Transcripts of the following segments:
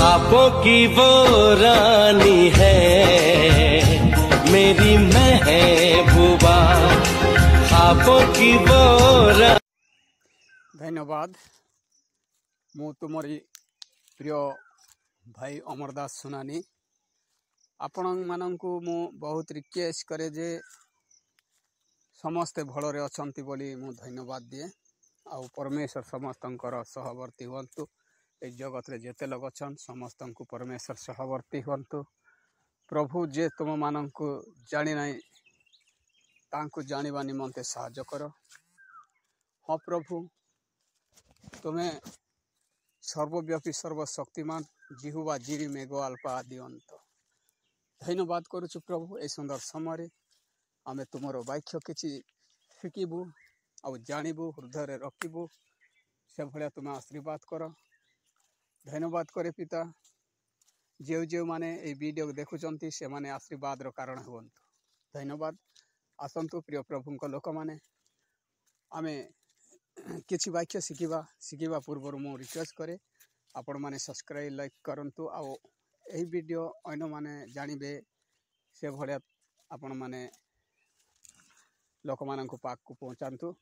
ख्वाबों की वो रानी है मेरी महबूबा, ख्वाबों की वो धन्यवाद। मु तुमरी प्रिय भाई अमर दास सुनानी आपण मानू मु बहुत रिक्वेस्ट करे जे समस्ते भलरे अछंती बोली मु धन्यवाद दिए। आ परमेश्वर समस्तंकर सहवर्ती हुंतु। ए जगत रे जेते लोग अछन समस्तंकु परमेश्वर सहवर्ती हुंतु। प्रभु जे तुम मानू जानी नहीं तांकु जानिबा निमंते साहाय्य कर। हाँ प्रभु तुम्हें सर्वव्यापी सर्वशक्तिमान जिहुवा जिरी मेघ अल्पा आदि अंत धन्यवाद करुचु प्रभु। ए सुंदर समय आमे तुमरो वाक्य किछि शिखिबू आ जानबू हृदय रखिबू से भाया तुम आशीर्वाद कर। धन्यवाद करे पिता जो जो माने ए वीडियो देखुचंती से माने आशीर्वाद रो कारण हुंतु। धन्यवाद। आसंतु प्रिय प्रभु लोक माने आमे किछि वाक्य शिखिबा पूर्व मु रिक्वेस्ट करे आपण माने सब्सक्राइब लाइक करंतु आ एही वीडियो अन्य माने जानिबे से भलिया आपण माने लोक मानक पाक को पहुंचातु।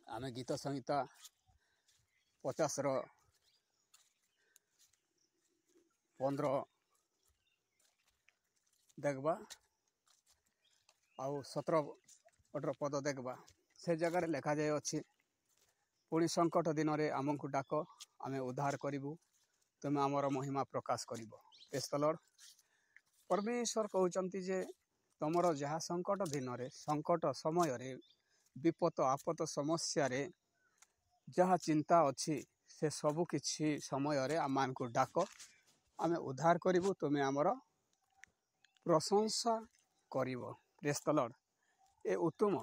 आमे गीत संहिता 50 रो 15 देखबा आ 17-18 पद देखबा। से जगह लिखा जाए अच्छी पुणी संकट दिन में आमको डाक आमे उद्धार करूँ तुम आमर महिमा प्रकाश कर। परमेश्वर कहते जे तुमर जहाँ संकट दिन में संकट समय रे विपद आपद समस्या रे जहाँ चिंता अच्छी से सबु किछि समय रे आम को डाक आमे उद्धार करूँ तुम आमर प्रशंसा कर। Praise the Lord. ए उत्तम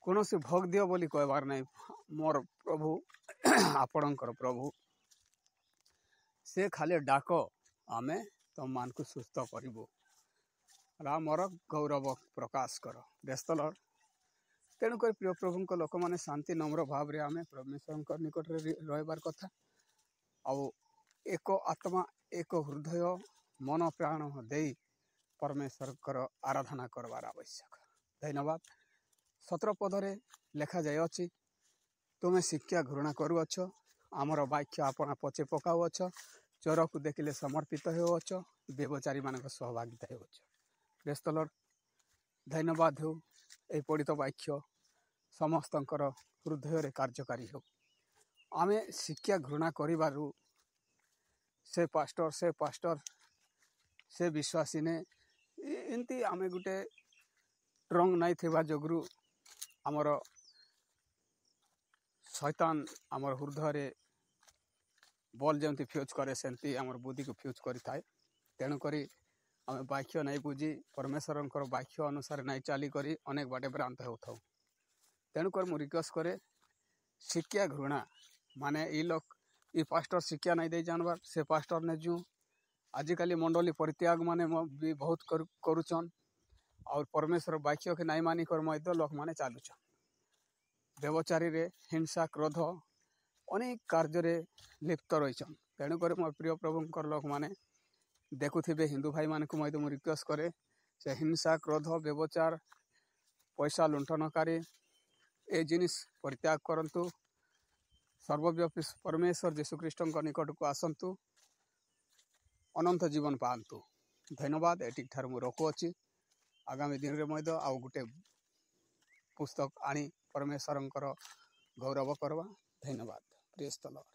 कौन से भोग दियो बोली कहबार नहीं मोर प्रभु आपणकर प्रभु से खाली डाक आमे तुम मान को सुस्थ करूँ मोर गौरव प्रकाश कर। Praise the Lord. तेणुक प्रिय प्रभु लोक मैंने शांति नम्र भाव में आमे परमेश्वर निकट रहिबार कथा आउ एक आत्मा एक हृदय मन प्राण दे परमेश्वर आराधना करवार आवश्यक। धन्यवाद। 17 पदरे लेखा जाए अच्छी तुम्हें शिक्षा घृणा करुअछ आमर वाक्य आपना पचे पकाउछ चोर को देखिले समर्पित होच व्यवचारी मान सहभागिता हो। Praise the Lord. धन्यवाद हो ए पढ़ित वाक्य समस्तंकर हृदय कार्यकारी हो। आमे शिक्षा घृणा करिबारु से पास्टर से विश्वासी ने एमती आमे गुटे ट्रंग नहीं थिबा जोगुरु आमर शैतान आमर हृदय बल जमती फ्यूज करे सेमती आमर बुद्धि को फ्यूज करिथाए। तेणुक आम वाक्य नहीं बुझी परमेश्वर वाक्य अनुसार नहीं चली करी अनेक बाटे भ्रांत होता। तेणुक मु रिक्वेस्ट करे शिक्षा घृणा माने ई लोग ई पास्टर शिक्षा नहीं दे जानबार से पास्टर ने जो आजिकल मंडली परित्याग माने भी बहुत करुचन और परमेश्वर वाक्य के नहीं मानी कर लोक माने चालुचन व्यवचारी रे हिंसा क्रोध अनेक कार्य लिप्त रहीचन। तेणुक मो प्रिय प्रभु लोक माने देखुथिबे हिंदू भाई मान को मु रिक्वेस्ट करे से हिंसा क्रोध व्यवचार पैसा लुंठनकारी ए जिनिस परित्याग करंतु सर्वव्यापी परमेश्वर जीशुख्रीष्ट निकट को आसंतु अनंत जीवन पातु। धन्यवाद। एटी ठार मु रखुअछि आगामी दिन में आउ गोटे पुस्तक आनी परमेश्वर गौरव करवा। धन्यवाद। Praise the Lord.